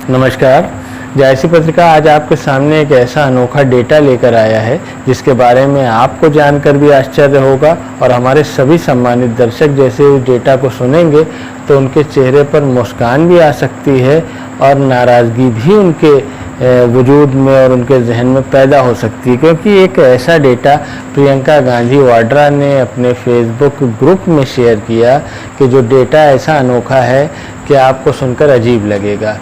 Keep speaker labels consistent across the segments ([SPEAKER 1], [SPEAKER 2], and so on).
[SPEAKER 1] नमस्कार। जायसी पत्रिका आज आपके सामने एक ऐसा अनोखा डेटा लेकर आया है जिसके बारे में आपको जानकर भी आश्चर्य होगा और हमारे सभी सम्मानित दर्शक जैसे उस डेटा को सुनेंगे तो उनके चेहरे पर मुस्कान भी आ सकती है और नाराज़गी भी उनके वजूद में और उनके जहन में पैदा हो सकती है, क्योंकि एक ऐसा डेटा प्रियंका गांधी वाड्रा ने अपने फेसबुक ग्रुप में शेयर किया कि जो डेटा ऐसा अनोखा है कि आपको सुनकर अजीब लगेगा।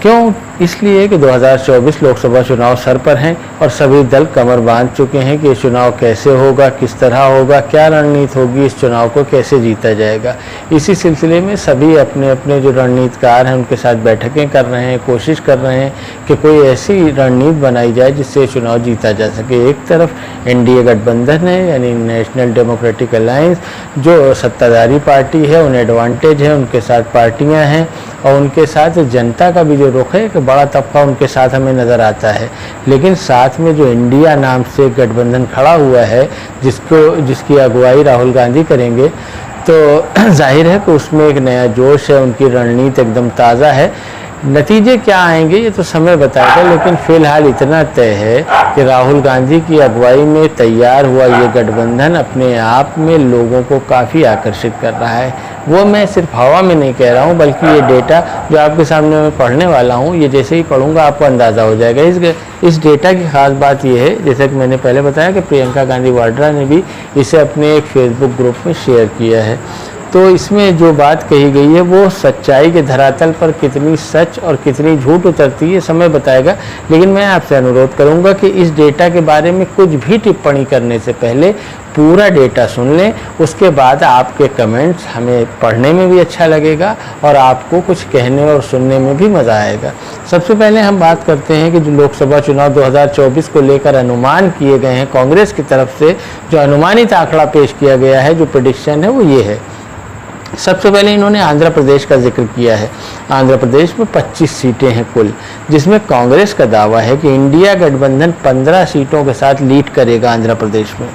[SPEAKER 1] क्यों? इसलिए कि 2024 लोकसभा चुनाव सर पर हैं और सभी दल कमर बांध चुके हैं कि ये चुनाव कैसे होगा, किस तरह होगा, क्या रणनीति होगी, इस चुनाव को कैसे जीता जाएगा। इसी सिलसिले में सभी अपने अपने जो रणनीतिकार हैं उनके साथ बैठकें कर रहे हैं, कोशिश कर रहे हैं कि कोई ऐसी रणनीति बनाई जाए जिससे चुनाव जीता जा सके। एक तरफ एनडीए गठबंधन है यानी नेशनल डेमोक्रेटिक अलायंस, जो सत्ताधारी पार्टी है, उन्हें एडवांटेज है, उनके साथ पार्टियाँ हैं और उनके साथ जनता का भी जो रुख है कि बड़ा तबका उनके साथ हमें नज़र आता है। लेकिन साथ में जो इंडिया नाम से गठबंधन खड़ा हुआ है जिसकी अगुवाई राहुल गांधी करेंगे, तो जाहिर है कि उसमें एक नया जोश है, उनकी रणनीति एकदम ताज़ा है। नतीजे क्या आएंगे ये तो समय बताएगा, लेकिन फ़िलहाल इतना तय है कि राहुल गांधी की अगुवाई में तैयार हुआ ये गठबंधन अपने आप में लोगों को काफ़ी आकर्षित कर रहा है। वो मैं सिर्फ हवा में नहीं कह रहा हूँ, बल्कि ये डेटा जो आपके सामने मैं पढ़ने वाला हूँ, ये जैसे ही पढ़ूंगा आपको अंदाज़ा हो जाएगा। इस डेटा की ख़ास बात ये है, जैसे कि मैंने पहले बताया कि प्रियंका गांधी वाड्रा ने भी इसे अपने एक फेसबुक ग्रुप में शेयर किया है। तो इसमें जो बात कही गई है वो सच्चाई के धरातल पर कितनी सच और कितनी झूठ उतरती है समय बताएगा। लेकिन मैं आपसे अनुरोध करूंगा कि इस डेटा के बारे में कुछ भी टिप्पणी करने से पहले पूरा डेटा सुन लें, उसके बाद आपके कमेंट्स हमें पढ़ने में भी अच्छा लगेगा और आपको कुछ कहने और सुनने में भी मज़ा आएगा। सबसे पहले हम बात करते हैं कि जो लोकसभा चुनाव 2024 को लेकर अनुमान किए गए हैं कांग्रेस की तरफ से, जो अनुमानित आंकड़ा पेश किया गया है, जो प्रेडिक्शन है वो ये है। सबसे पहले इन्होंने आंध्र प्रदेश का जिक्र किया है। आंध्र प्रदेश में 25 सीटें हैं कुल, जिसमें कांग्रेस का दावा है कि इंडिया गठबंधन 15 सीटों के साथ लीड करेगा आंध्र प्रदेश में।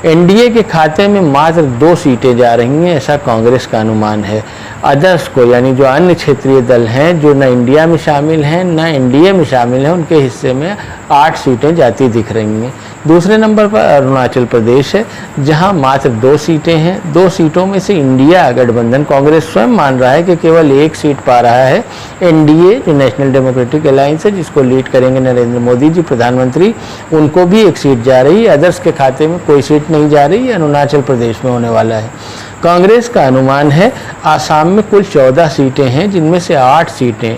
[SPEAKER 1] एनडीए के खाते में मात्र 2 सीटें जा रही हैं, ऐसा कांग्रेस का अनुमान है। अदर्स को यानी जो अन्य क्षेत्रीय दल हैं जो न इंडिया में शामिल हैं न एनडीए में शामिल हैं, उनके हिस्से में 8 सीटें जाती दिख रही हैं। दूसरे नंबर पर अरुणाचल प्रदेश है, जहां मात्र 2 सीटें हैं। 2 सीटों में से इंडिया गठबंधन कांग्रेस स्वयं मान रहा है कि केवल 1 सीट पा रहा है। एनडीए जो नेशनल डेमोक्रेटिक अलायंस है, जिसको लीड करेंगे नरेंद्र मोदी जी प्रधानमंत्री, उनको भी 1 सीट जा रही है। अदर्स के खाते में कोई सीट नहीं जा रही है, अरुणाचल प्रदेश में होने वाला है। कांग्रेस का अनुमान है आसाम में कुल 14 सीटें हैं, जिनमें से 8 सीटें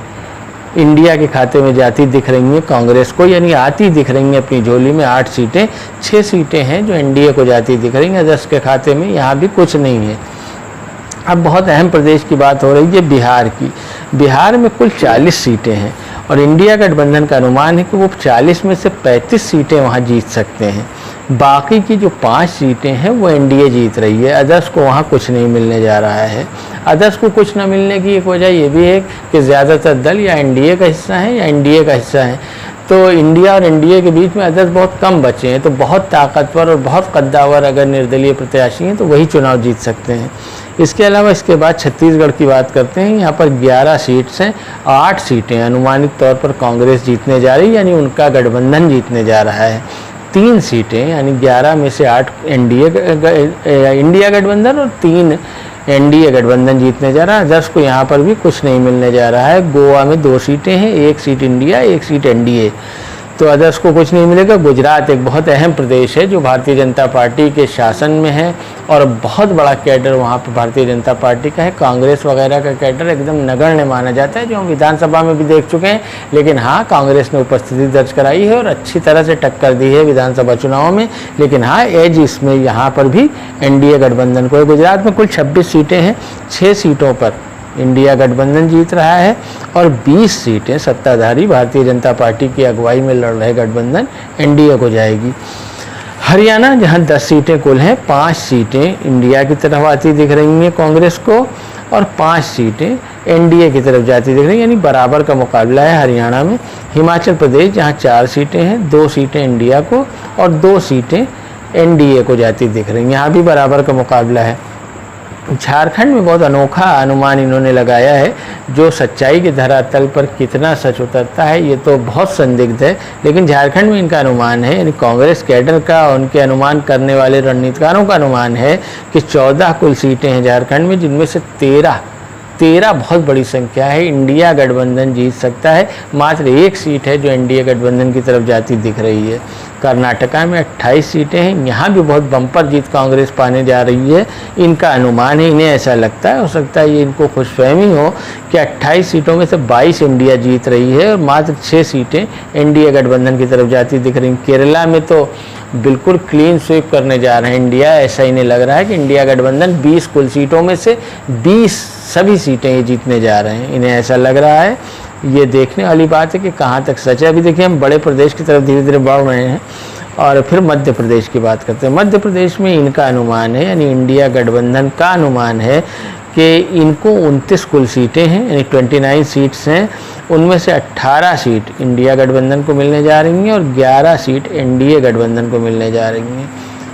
[SPEAKER 1] इंडिया के खाते में जाती दिख रही हैं कांग्रेस को, यानी आती दिख रही हैं अपनी झोली में 8 सीटें। 6 सीटें हैं जो एनडीए को जाती दिख रही हैं, अदर्स के खाते में यहाँ भी कुछ नहीं है। अब बहुत अहम प्रदेश की बात हो रही है बिहार की। बिहार में कुल 40 सीटें हैं और इंडिया गठबंधन का अनुमान है कि वो 40 में से 35 सीटें वहाँ जीत सकते हैं। बाकी की जो 5 सीटें हैं वो एनडीए जीत रही है, अदर्स को वहाँ कुछ नहीं मिलने जा रहा है। अदर्स को कुछ न मिलने की एक वजह ये भी है कि ज़्यादातर दल या एनडीए का हिस्सा है या एनडीए का हिस्सा है, तो इंडिया और एनडीए के बीच में अदर्स बहुत कम बचे हैं। तो बहुत ताकतवर और बहुत कद्दावर अगर निर्दलीय प्रत्याशी हैं तो वही चुनाव जीत सकते हैं। इसके अलावा इसके बाद छत्तीसगढ़ की बात करते हैं। यहाँ पर 11 सीट्स हैं, 8 सीटें अनुमानित तौर पर कांग्रेस जीतने जा रही है, यानी उनका गठबंधन जीतने जा रहा है। 3 सीटें यानी 11 में से 8 इंडिया गठबंधन और 3 एनडीए गठबंधन जीतने जा रहा है। अदर्स को यहाँ पर भी कुछ नहीं मिलने जा रहा है। गोवा में 2 सीटें हैं, 1 सीट इंडिया, 1 सीट एनडीए, तो अदर्स को कुछ नहीं मिलेगा। गुजरात एक बहुत अहम प्रदेश है जो भारतीय जनता पार्टी के शासन में है और बहुत बड़ा कैडर वहाँ पर भारतीय जनता पार्टी का है। कांग्रेस वगैरह का कैडर एकदम नगण्य माना जाता है, जो हम विधानसभा में भी देख चुके हैं। लेकिन हाँ, कांग्रेस ने उपस्थिति दर्ज कराई है और अच्छी तरह से टक्कर दी है विधानसभा चुनाव में। लेकिन हाँ, एज इसमें यहाँ पर भी एनडीए गठबंधन को है। गुजरात में कुल 26 सीटें हैं, 6 सीटों पर इंडिया गठबंधन जीत रहा है और 20 सीटें सत्ताधारी भारतीय जनता पार्टी की अगुवाई में लड़ रहे गठबंधन एनडीए को जाएगी। हरियाणा जहां 10 सीटें कुल हैं, 5 सीटें इंडिया की तरफ आती दिख रही हैं कांग्रेस को और 5 सीटें एनडीए की तरफ जाती दिख रही हैं, यानी बराबर का मुकाबला है हरियाणा में। हिमाचल प्रदेश जहां 4 सीटें हैं, 2 सीटें इंडिया को और 2 सीटें एनडीए को जाती दिख रही हैं, यहाँ भी बराबर का मुकाबला है। झारखंड में बहुत अनोखा अनुमान इन्होंने लगाया है, जो सच्चाई के धरातल पर कितना सच उतरता है ये तो बहुत संदिग्ध है। लेकिन झारखंड में इनका अनुमान है, यानी कांग्रेस कैडर का, उनके अनुमान करने वाले रणनीतिकारों का अनुमान है कि 14 कुल सीटें हैं झारखंड में, जिनमें से 13 बहुत बड़ी संख्या है, इंडिया गठबंधन जीत सकता है। मात्र एक सीट है जो एनडीए गठबंधन की तरफ जाती दिख रही है। कर्नाटका में 28 सीटें हैं, यहाँ भी बहुत बम्पर जीत कांग्रेस पाने जा रही है। इनका अनुमान है, इन्हें ऐसा लगता है, हो सकता है ये इनको खुशफहमी हो कि 28 सीटों में से 22 इंडिया जीत रही है और मात्र 6 सीटें एनडीए गठबंधन की तरफ जाती दिख रही। केरला में तो बिल्कुल क्लीन स्वीप करने जा रहे हैं इंडिया, ऐसा इन्हें लग रहा है कि इंडिया गठबंधन 20 कुल सीटों में से 20 सभी सीटें ये जीतने जा रहे हैं, इन्हें ऐसा लग रहा है। ये देखने वाली बात है कि कहाँ तक सच है। अभी देखिए हम बड़े प्रदेश की तरफ धीरे धीरे बढ़ रहे हैं और फिर मध्य प्रदेश की बात करते हैं। मध्य प्रदेश में इनका अनुमान है, यानी इंडिया गठबंधन का अनुमान है कि इनको 29 कुल सीटें हैं, यानी 29 सीट्स हैं, उनमें से 18 सीट इंडिया गठबंधन को मिलने जा रही हैं और 11 सीट एनडीए गठबंधन को मिलने जा रही हैं।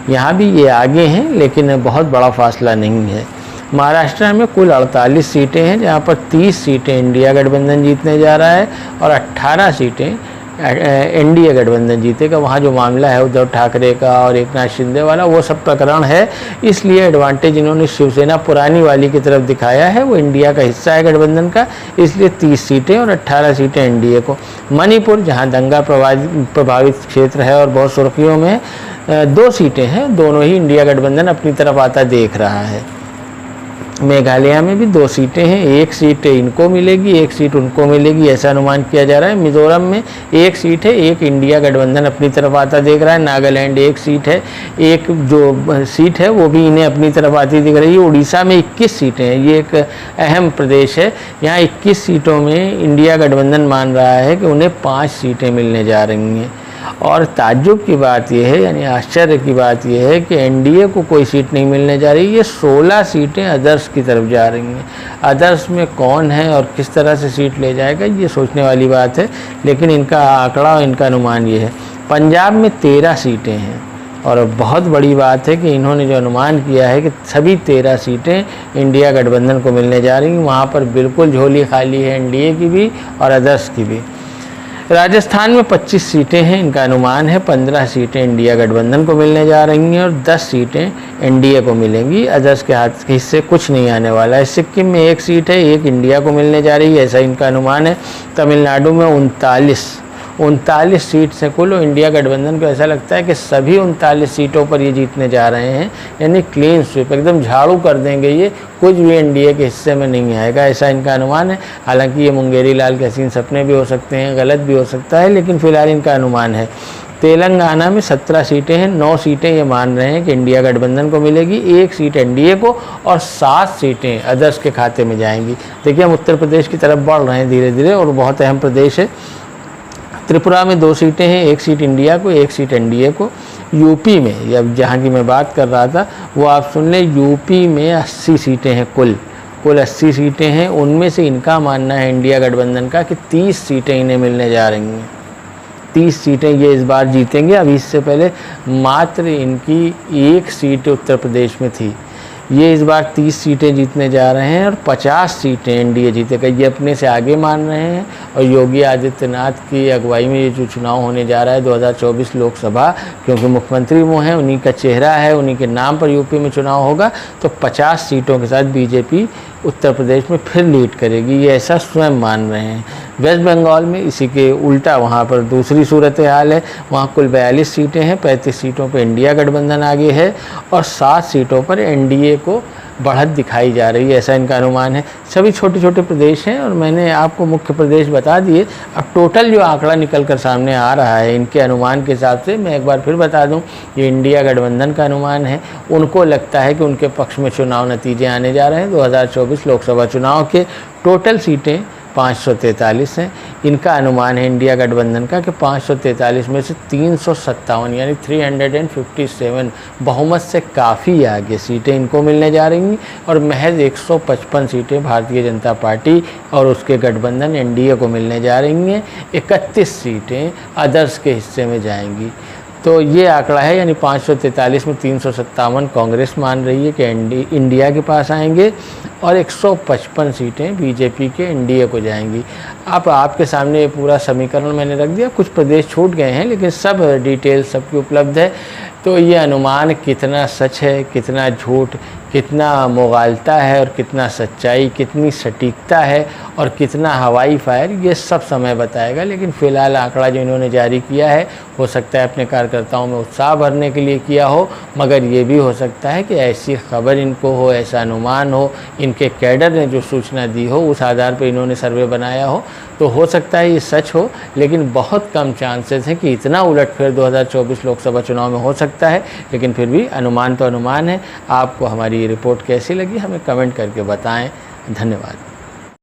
[SPEAKER 1] यहाँ भी ये आगे हैं लेकिन बहुत बड़ा फासला नहीं है। महाराष्ट्र में कुल 48 सीटें हैं, जहाँ पर 30 सीटें इंडिया गठबंधन जीतने जा रहा है और 18 सीटें एनडीए गठबंधन जीतेगा। वहाँ जो मामला है उद्धव ठाकरे का और एकनाथ शिंदे वाला, वो सब प्रकरण है, इसलिए एडवांटेज इन्होंने शिवसेना पुरानी वाली की तरफ दिखाया है। वो इंडिया का हिस्सा है गठबंधन का, इसलिए 30 सीटें और 18 सीटें एनडीए को। मणिपुर, जहाँ दंगा प्रभावित क्षेत्र है और बहुत सुर्खियों में, 2 सीटें हैं, दोनों ही इंडिया गठबंधन अपनी तरफ आता देख रहा है। मेघालय में भी 2 सीटें हैं, 1 सीट इनको मिलेगी, 1 सीट उनको मिलेगी, ऐसा अनुमान किया जा रहा है। मिजोरम में 1 सीट है, 1 इंडिया गठबंधन अपनी तरफ आता देख रहा है। नागालैंड 1 सीट है, 1 जो सीट है वो भी इन्हें अपनी तरफ आती दिख रही है। उड़ीसा में 21 सीटें हैं, ये एक अहम प्रदेश है। यहाँ 21 सीटों में इंडिया गठबंधन मान रहा है कि उन्हें 5 सीटें मिलने जा रही हैं। और ताज्जुब की बात यह है, यानी आश्चर्य की बात यह है कि एनडीए को कोई सीट नहीं मिलने जा रही। ये 16 सीटें अदर्स की तरफ जा रही हैं। अदर्स में कौन है और किस तरह से सीट ले जाएगा, ये सोचने वाली बात है, लेकिन इनका आंकड़ा और इनका अनुमान ये है। पंजाब में 13 सीटें हैं और बहुत बड़ी बात है कि इन्होंने जो अनुमान किया है कि सभी 13 सीटें इंडिया गठबंधन को मिलने जा रही हैं। वहाँ पर बिल्कुल झोली खाली है एनडीए की भी और अदर्स की भी। राजस्थान में 25 सीटें हैं, इनका अनुमान है 15 सीटें इंडिया गठबंधन को मिलने जा रही हैं और 10 सीटें एनडीए को मिलेंगी। अदर्स के हाथ के हिस्से कुछ नहीं आने वाला है। सिक्किम में 1 सीट है, 1 इंडिया को मिलने जा रही है, ऐसा इनका अनुमान है। तमिलनाडु में 39 सीट से कुल, इंडिया गठबंधन को ऐसा लगता है कि सभी 39 सीटों पर ये जीतने जा रहे हैं, यानी क्लीन स्वीप, एकदम झाड़ू कर देंगे ये, कुछ भी एनडीए के हिस्से में नहीं आएगा, ऐसा इनका अनुमान है। हालांकि ये मुंगेरी लाल के हसीन सपने भी हो सकते हैं, गलत भी हो सकता है, लेकिन फिलहाल इनका अनुमान है। तेलंगाना में 17 सीटें हैं, 9 सीटें ये मान रहे हैं कि इंडिया गठबंधन को मिलेगी, 1 सीट एनडीए को और 7 सीटें अदर्स के खाते में जाएंगी। देखिए हम उत्तर प्रदेश की तरफ बढ़ रहे हैं धीरे धीरे और बहुत अहम प्रदेश है। त्रिपुरा में 2 सीटें हैं, 1 सीट इंडिया को, 1 सीट एनडीए को। यूपी में, या जहाँ की मैं बात कर रहा था वो आप सुन लें, यूपी में 80 सीटें हैं, कुल 80 सीटें हैं। उनमें से इनका मानना है इंडिया गठबंधन का कि 30 सीटें इन्हें मिलने जा रही हैं। 30 सीटें ये इस बार जीतेंगे। अभी इससे पहले मात्र इनकी 1 सीट उत्तर प्रदेश में थी, ये इस बार 30 सीटें जीतने जा रहे हैं और 50 सीटें एनडीए जीतेगा, ये अपने से आगे मान रहे हैं। और योगी आदित्यनाथ की अगुवाई में ये जो चुनाव होने जा रहा है 2024 लोकसभा, क्योंकि मुख्यमंत्री वो हैं, उन्हीं का चेहरा है, उन्हीं के नाम पर यूपी में चुनाव होगा, तो 50 सीटों के साथ बीजेपी उत्तर प्रदेश में फिर लीड करेगी, ये ऐसा स्वयं मान रहे हैं। वेस्ट बंगाल में इसी के उल्टा, वहाँ पर दूसरी सूरत हाल है। वहाँ कुल 42 सीटें हैं, 35 सीटों पर इंडिया गठबंधन आगे है और 7 सीटों पर एनडीए को बढ़त दिखाई जा रही है, ऐसा इनका अनुमान है। सभी छोटे छोटे प्रदेश हैं और मैंने आपको मुख्य प्रदेश बता दिए। अब टोटल जो आंकड़ा निकल कर सामने आ रहा है इनके अनुमान के हिसाब से, मैं एक बार फिर बता दूं, ये इंडिया गठबंधन का अनुमान है। उनको लगता है कि उनके पक्ष में चुनाव नतीजे आने जा रहे हैं 2024 लोकसभा चुनाव के। टोटल सीटें 543 हैं। इनका अनुमान है इंडिया गठबंधन का कि 543 में से 357 यानी 357 बहुमत से काफ़ी आगे सीटें इनको मिलने जा रही हैं और महज 155 सीटें भारतीय जनता पार्टी और उसके गठबंधन एनडीए को मिलने जा रही हैं। 31 सीटें अदर्स के हिस्से में जाएंगी। तो ये आंकड़ा है, यानी 543 में 357 कांग्रेस मान रही है कि इंडिया के पास आएंगे और 155 सीटें बीजेपी के एनडीए को जाएंगी। अब आपके सामने ये पूरा समीकरण मैंने रख दिया, कुछ प्रदेश छूट गए हैं लेकिन सब डिटेल सबकी उपलब्ध है। तो ये अनुमान कितना सच है, कितना झूठ, कितना मुगालता है और कितना सच्चाई, कितनी सटीकता है और कितना हवाई फायर, ये सब समय बताएगा। लेकिन फ़िलहाल आंकड़ा जो इन्होंने जारी किया है, हो सकता है अपने कार्यकर्ताओं में उत्साह भरने के लिए किया हो, मगर ये भी हो सकता है कि ऐसी खबर इनको हो, ऐसा अनुमान हो, इनके कैडर ने जो सूचना दी हो उस आधार पर इन्होंने सर्वे बनाया हो, तो हो सकता है ये सच हो। लेकिन बहुत कम चांसेस हैं कि इतना उलटफेर 2024 लोकसभा चुनाव में हो सकता है। लेकिन फिर भी अनुमान तो अनुमान है। आपको हमारी ये रिपोर्ट कैसी लगी हमें कमेंट करके बताएं। धन्यवाद।